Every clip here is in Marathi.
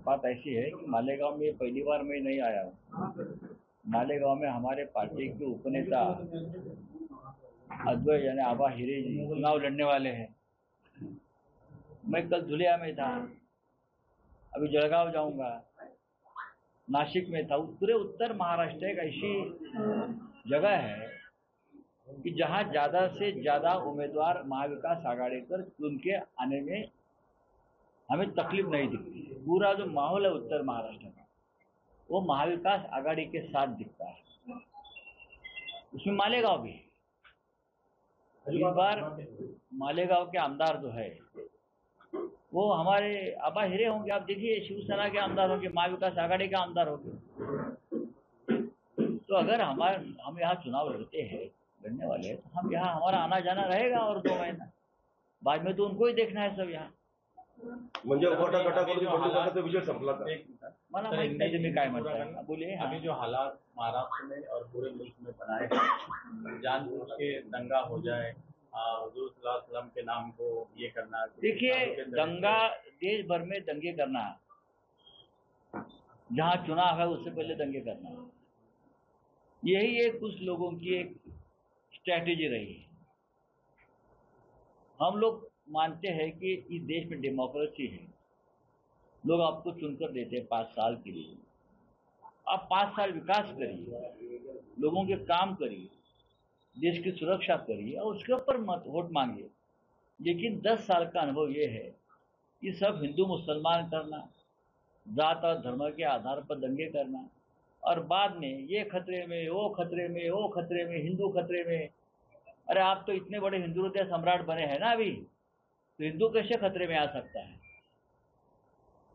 बात ऐसी है कि मालेगांव में पहली बार मैं नहीं आया हूँ। मालेगांव में हमारे पार्टी के उपनेता अद्वैत यानी आबा हिरे जी चुनाव लड़ने वाले हैं। मैं कल धुलिया में था, अभी जलगांव जाऊंगा, नासिक में था। पूरे उत्तर महाराष्ट्र एक ऐसी जगह है कि जहां ज्यादा से ज्यादा उम्मीदवार महाविकास आघाड़ी पर चुन के आने में हमें तकलीफ नहीं दिखती। पूरा जो माहौल है उत्तर महाराष्ट्र का वो महाविकास आघाड़ी के साथ दिखता है। उसमें मालेगांव भी इस बार मालेगांव के आमदार जो है वो हमारे आबा हिरे होंगे। आप देखिए, शिवसेना के आमदार होंगे, महाविकास आघाड़ी के आमदार होंगे। तो अगर हम यहाँ चुनाव लड़ने वाले हैं तो हम यहाँ हमारा आना जाना रहेगा और 2 महीना बाद में तो उनको ही देखना है सब यहाँ। म्हणजे गटागटाचा विषय संपला का? मला माहित नाही तुम्ही काय म्हणताय, बोलिए। अभी जो हालात महाराष्ट्र में और पूरे मुल्क में बनाए हैं, जानबूझ के दंगा हो जाए, हुजूर सल्लल्लाहु अलैहि वसल्लम के नाम को ये करना। देखिए, दंगा देश भर में दंगे करना, जहां चुनाव है उससे पहले दंगे करना, यही एक कुछ लोगों की एक स्ट्रैटेजी रही है। हम लोग मानते हैं कि इस देश में डेमोक्रेसी है, लोग आपको चुनकर देते हैं 5 साल के लिए। आप 5 साल विकास करिए, लोगों के काम करिए, देश की सुरक्षा करिए और उसके ऊपर मत वोट मांगिए। लेकिन 10 साल का अनुभव ये है कि सब हिंदू मुसलमान करना, जात और धर्म के आधार पर दंगे करना और बाद में ये खतरे में, वो खतरे में, वो खतरे में, हिंदू खतरे में। अरे आप तो इतने बड़े हिंदू हृदय सम्राट बने हैं ना अभी, तो हिंदू कैसे खतरे में आ सकता है?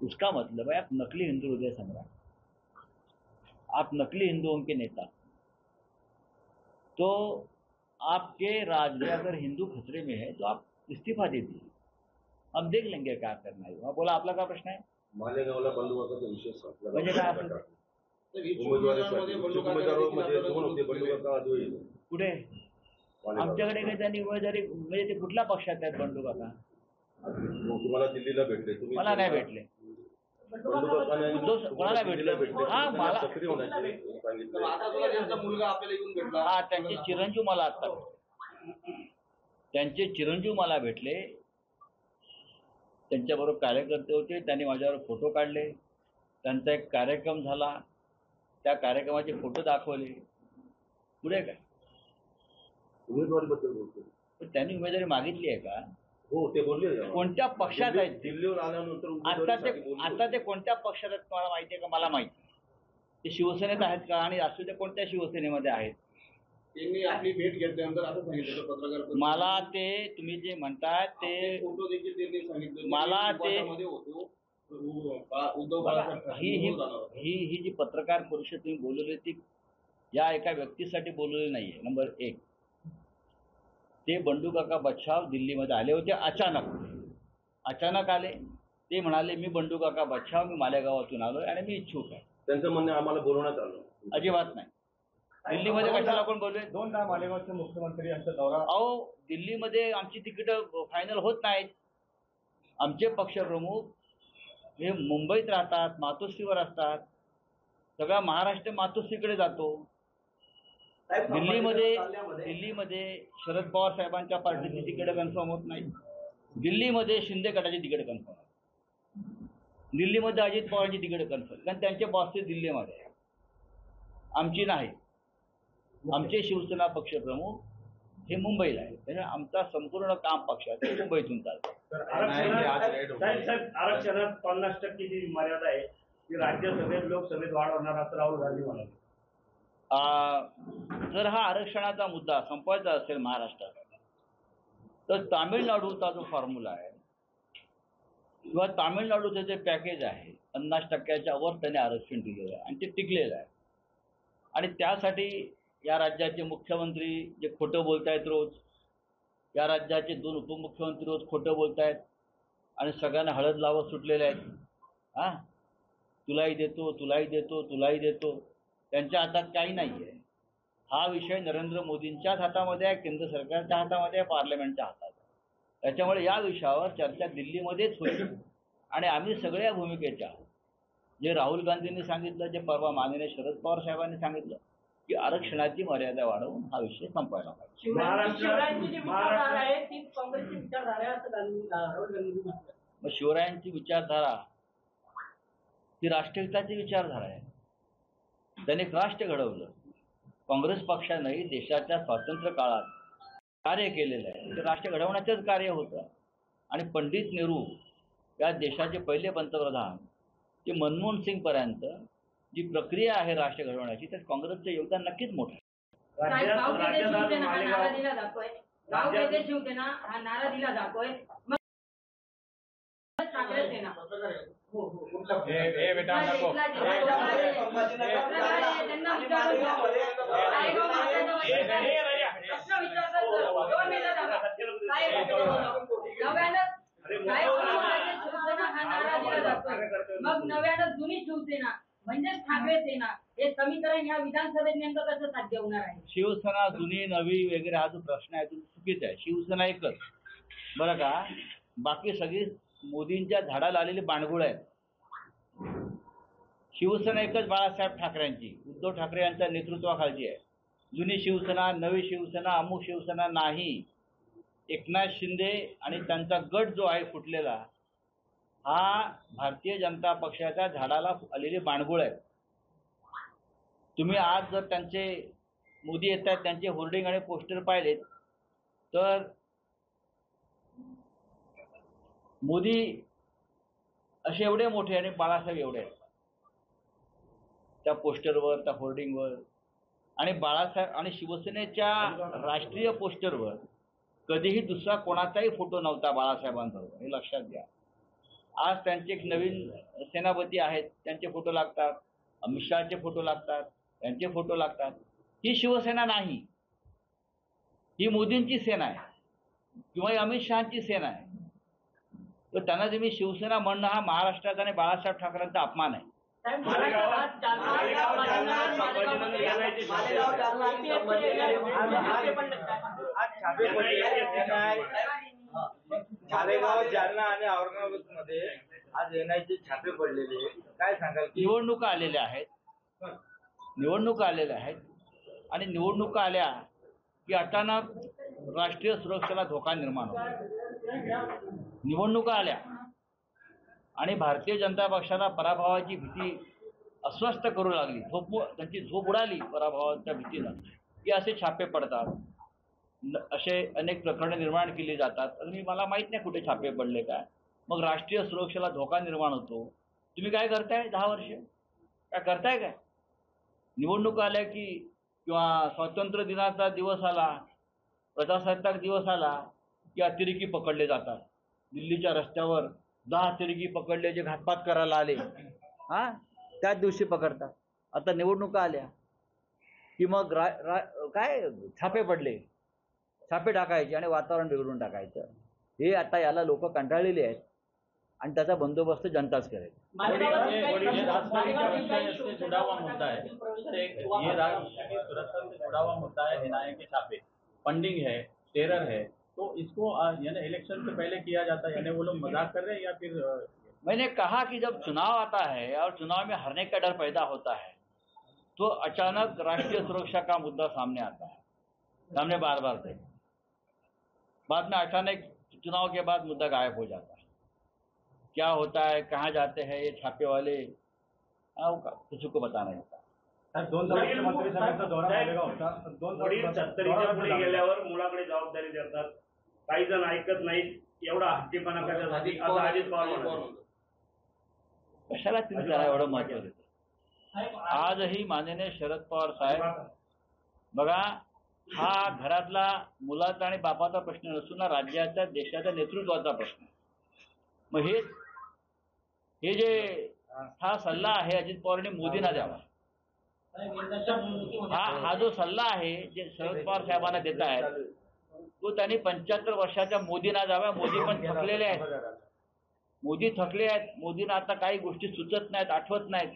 उसका मतलब है आप नकली हिंदू हृदय सम्राट, आप नकली हिंदुओं के नेता। तो आपके राज्य में अगर हिंदू खतरे में है तो आप इस्तीफा दे दीजिए, हम देख लेंगे क्या करना है। वहाँ बोला आपला काय प्रश्न आहे? मालेगावला बंडूकाचा विषय संपला म्हणजे काय असं? कुठे? आमच्याकडे काही त्यांनी उमेदवारी, म्हणजे ते कुठल्या पक्षात आहेत बंडू काका? तुम्हाला दिल्लीला भेटले, तुम्ही मला नाही भेटले। कोणाला भेटले? हा, मला हा, त्यांचे चिरंजीव मला आता त्यांचे चिरंजीव मला भेटले, त्यांच्याबरोबर कार्यकर्ते होते, त्यांनी माझ्यावर फोटो काढले, त्यांचा एक कार्यक्रम झाला, त्या कार्यक्रमाचे फोटो दाखवले। पुढे काय उमेदवारीबद्दल बोलतो? पण त्यांनी उमेदवारी मागितली आहे का? हो, ते बोलले। कोणत्या पक्षात आहेत? दिल्लीवर आल्यानंतर आता ते कोणत्या पक्षात आहेत तुम्हाला माहिती आहे का? मला माहिती ते शिवसेनेत आहेत का आणि असू ते कोणत्या शिवसेनेमध्ये आहेत? त्यांनी आपली भेट घेतल्यानंतर असं सांगितलं पत्रकार, मला ते तुम्ही जे म्हणताय ते फोटो देखील त्यांनी सांगितलं, मला ते होतो उद्धव बाळासाहेब ही जी पत्रकार परिषद तुम्ही बोलवली ती या एका व्यक्तीसाठी बोलवली नाहीये। नंबर 1, ते बंडू काका बच्छाव दिल्लीमध्ये आले होते अचानक आले। ते म्हणाले मी बंडू काका बच्छाव, मी मालेगावातून आलोय आणि मी इच्छुक आहे। त्यांचं म्हणणे आम्हाला बोलवण्यात आलं? अजिबात नाही। दिल्लीमध्ये कशाला कोण बोलले? 2दा मालेगावचे मुख्यमंत्री यांचा दौरा। अहो, दिल्लीमध्ये आमची तिकीट फायनल होत नाहीत। आमचे पक्षप्रमुख हे मुंबईत राहतात, मातोश्रीवर असतात, सगळा महाराष्ट्र मातोश्रीकडे जातो। दिल्लीमध्ये शरद पवार साहेबांच्या पार्टीची तिकीट कन्फर्म होत नाही, दिल्लीमध्ये शिंदे गटाची तिकीट कन्फर्म होत, दिल्लीमध्ये अजित पवारची तिकीट कन्फर्म, कारण त्यांचे बॉसेस दिल्लीमध्ये आहे, आमची नाही। आमचे शिवसेना पक्षप्रमुख हे मुंबईला आहे, त्यामुळे आमचा संपूर्ण काम पक्षाचं मुंबईतून चालतं। आरक्षणात 50% जी मर्यादा आहे ती राज्यसभेत लोकसभेत वाढवणार असं राहुल गांधी म्हणाले। जर हा आरक्षणाचा मुद्दा संपवायचा असेल महाराष्ट्रात तर तामिळनाडूचा जो फॉर्म्युला आहे किंवा तामिळनाडूचं जे पॅकेज आहे 50%च्या वर त्याने आरक्षण दिलेलं आहे आणि ते टिकलेलं आहे। आणि त्यासाठी या राज्याचे मुख्यमंत्री जे खोटं बोलतायत रोज, या राज्याचे 2 उपमुख्यमंत्री रोज खोटं बोलतायत आणि सगळ्यांना हळद लावत सुटलेले आहेत। हां, तुलाही देतो, तुलाही देतो, तुलाही देतो, त्यांच्या हातात काही नाही आहे। हा विषय नरेंद्र मोदींच्याच हातामध्ये आहे, केंद्र सरकारच्या हातामध्ये आहे, पार्लमेंटच्या हातात आहे। त्याच्यामुळे या विषयावर चर्चा दिल्लीमध्येच होईल आणि आम्ही सगळ्या भूमिकेच्या आहोत। जे राहुल गांधींनी सांगितलं, जे परवा माननीय शरद पवार साहेबांनी सांगितलं की आरक्षणाची मर्यादा वाढवून हा विषय संपवायला पाहिजे. महाराष्ट्रात- शिवरायांची जी विचारधारा आहे ती काँग्रेसची विचारधारा आहे असं राहुल गांधी म्हटलं. मग शिवरायांची विचारधारा ही राष्ट्रहिताची विचारधारा आहे. त्यांनी एक राष्ट्र घडवलं. काँग्रेस पक्षानेही देशाच्या स्वातंत्र्य काळात कार्य केलेलं आहे. ते राष्ट्र घडवण्याचंच कार्य होतं. आणि पंडित नेहरू या देशाचे पहिले पंतप्रधान ते मनमोहन सिंगपर्यंत जी प्रक्रिया आहे राष्ट्र घडवण्याची, तर काँग्रेसचं योगदान नक्कीच मोठं आहे. साहेब, गाव राज्यात पेटे राज्यात शिवसेना हा नारा मालेगाव दिला जातोय. गाव पेटे शिवसेना हा नारा दिला जातोय. मग ठाकरे सेना हो हो कुठला ए बेटा नको त्यांना विचारू द्या. साहेब, प्रश्न विचारतात तर 2 मिनिटं थांबा. साहेब, नव्यानं शिवसेना हा नारा दिला जातोय. मग नव्यानं जुनी शिवसेना म्हणजेच ठाकरे सेना हे समीकरण या विधानसभेत नेमकं कसं साध्य होणार आहे? शिवसेना जुनी नवी वगैरे हा जो प्रश्न आहे तो चुकीचा आहे. शिवसेना एकच बरं का. बाकी सगळी मोदींच्या झाडाला आलेली बाणगुळ आहेत. शिवसेना एकच बाळासाहेब ठाकरेंची, उद्धव ठाकरे यांच्या नेतृत्वाखालची आहे. जुनी शिवसेना, नवी शिवसेना, अमुक शिवसेना नाही. एकनाथ शिंदे आणि त्यांचा गट जो आहे फुटलेला, हा भारतीय जनता पक्षाच्या झाडाला आलेली बाणगुळ आहे. तुम्ही आज जर त्यांचे मोदी येत आहेत त्यांचे होर्डिंग आणि पोस्टर पाहिलेत तर मोदी असे एवढे मोठे आणि बाळासाहेब एवढे आहेत त्या पोस्टरवर, त्या होर्डिंगवर. आणि बाळासाहेब आणि शिवसेनेच्या राष्ट्रीय पोस्टरवर कधीही दुसरा कोणाचाही फोटो नव्हता बाळासाहेबांबरोबर, हे लक्षात घ्या. आज त्यांचे एक नवीन सेनापती आहेत, त्यांचे फोटो लागतात. अमित शहाचे फोटो लागतात, त्यांचे फोटो लागतात. ही शिवसेना नाही, ही मोदींची सेना आहे किंवा अमित शहाची सेना आहे. तर त्यांना तुम्ही शिवसेना म्हणणं हा महाराष्ट्राचा आणि बाळासाहेब ठाकरेंचा अपमान आहे. साहेब, महाराष्ट्रात मालेगाव, जालना आणि औरंगाबाद मध्ये आज एनआयचे छापे पडलेले, काय सांगाल? निवडणुका आलेल्या आहेत, आणि निवडणुका आल्या की अचानक राष्ट्रीय सुरक्षेला धोका निर्माण होतो. निवडणुका आल्या आणि भारतीय जनता पक्षाला पराभवाची भीती अस्वस्थ करू लागली. त्यांची झोप उडाली पराभवाच्या भीतीनं की असे छापे पडतात, असे अनेक प्रकरणे निर्माण केली जातात. आणि मला माहीत नाही कुठे छापे पडले काय. मग राष्ट्रीय सुरक्षेला धोका निर्माण होतो. तुम्ही काय करताय 10 वर्ष? काय करताय काय? निवडणुका आल्या की किंवा स्वातंत्र्य दिनाचा दिवस आला, प्रजासत्ताक दिवस आला की अतिरेकी पकडले जातात. दिल्लीच्या रस्त्यावर 10 अतिरेकी पकडले जे घातपात करायला आले, त्याच दिवशी पकडतात. आता निवडणुका आल्या की मग काय छापे पडले, छापे टाकायचे आणि वातावरण बिघडून टाकायचं. हे आता याला लोक कंटाळलेले आहेत आणि त्याचा बंदोबस्त जनताच करेल. ये राष्ट्रीय से जुड़ा हुआ मुद्दा है सर, ये राष्ट्र की सुरक्षा से जुड़ा हुआ मुद्दा है. एनआईए के छापे, फंडिंग है, टेरर है, तो इसको यानी इलेक्शन से पहले किया जाता है, यानी वो लोग मजाक कर रहे हैं या फिर? मैंने कहा कि जब चुनाव आता है और चुनाव में हारने का डर पैदा होता है तो अचानक राष्ट्रीय सुरक्षा का मुद्दा सामने आता है. सामने बार बार थे, बाद में अचानक चुनाव के बाद मुद्दा गायब हो जाता है. क्या होता है, कहाँ जाते हैं ये छापे वाले, किसी को पता नहीं होता. वडील 70च्या पुढे गेल्यावर मुलाकडे जबाबदारी देतात. काही जण ऐकत नाहीत. एवढा हट्टीपणा करण्यासाठी आता अजित पवार म्हणाले. कशाला तुम्ही त्याला एवढं महत्व देतो? आजही माननीय शरद पवार साहेब बघा, हा घरातला मुलाचा आणि बापाचा प्रश्न नसून राज्याच्या देशाच्या नेतृत्वाचा प्रश्न. मग हे जे हा सल्ला आहे अजित पवारांनी मोदींना द्यावा. हा जो सल्ला आहे जे शरद पवार साहेबांना देत आहेत तो त्यांनी 75 वर्षाच्या मोदींना द्यावा. मोदी पण थकलेले आहेत. मोदी थकले आहेत. मोदींना आता काही गोष्टी सुचत नाहीत, आठवत नाहीत.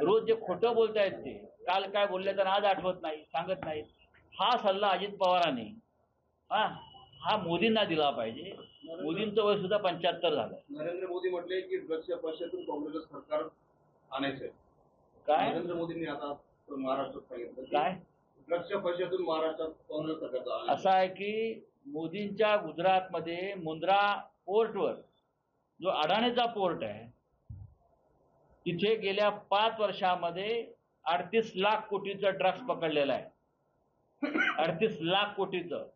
रोज जे खोटं बोलतायत ते काल काय बोलले तर आज आठवत नाही, सांगत नाहीत. हा सल्ला अजित पवारांनी हा मोदींना दिला पाहिजे. मोदींचं वय सुद्धा 75 झालं. नरेंद्र मोदी म्हटले की ड्रग्सच्या पैशातून काँग्रेसचं सरकार आणायचं आहे. काय नरेंद्र मोदींनी आता महाराष्ट्रात सांगितलं की काय ड्रग्सच्या पैशातून महाराष्ट्रात काँग्रेस सरकारचं आणायचं. असं आहे की मोदींच्या गुजरातमध्ये मुंद्रा पोर्टवर जो अडाणीचा पोर्ट आहे तिथे गेल्या 5 वर्षामध्ये 38 लाख कोटीचं ड्रग्स पकडलेलं आहे. 38 लाख कोटीचं.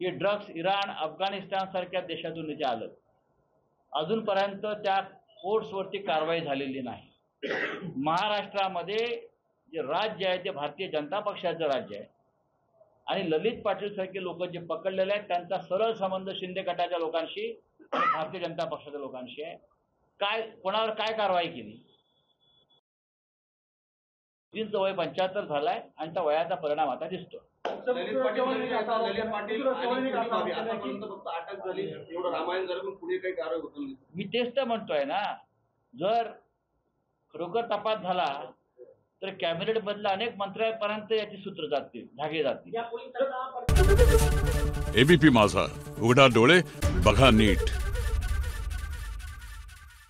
हे ड्रग्स इराण अफगाणिस्तान सारख्या देशातून इथे आलं. अजूनपर्यंत त्या पोर्ट्सवरती कारवाई झालेली नाही. महाराष्ट्रामध्ये जे राज्य आहे ते भारतीय जनता पक्षाचं राज्य आहे आणि ललित पाटील सारखे लोक जे पकडलेले आहेत त्यांचा सरळ संबंध शिंदे गटाच्या लोकांशी आणि भारतीय जनता पक्षाच्या लोकांशी आहे. काय कोणावर काय कारवाई केली? मोदींचं वय 75 झालंय आणि त्या वयाचा परिणाम आता दिसतो. ललित पाटील म्हणजे आता ललित पाटील आणि कुणी भाभी आतापर्यंत फक्त अटक झाली, एवढं रामायण झालं, पण पुढे काही कारवाई होत नाही. मी तेच तर म्हणतोय ना, जर खरोखर तपास झाला तर कॅबिनेट मधल्या अनेक मंत्र्यांपर्यंत याची सूत्र जातील, धागे जातील. एबीपी माझा, उघडा डोळे बघा नीट.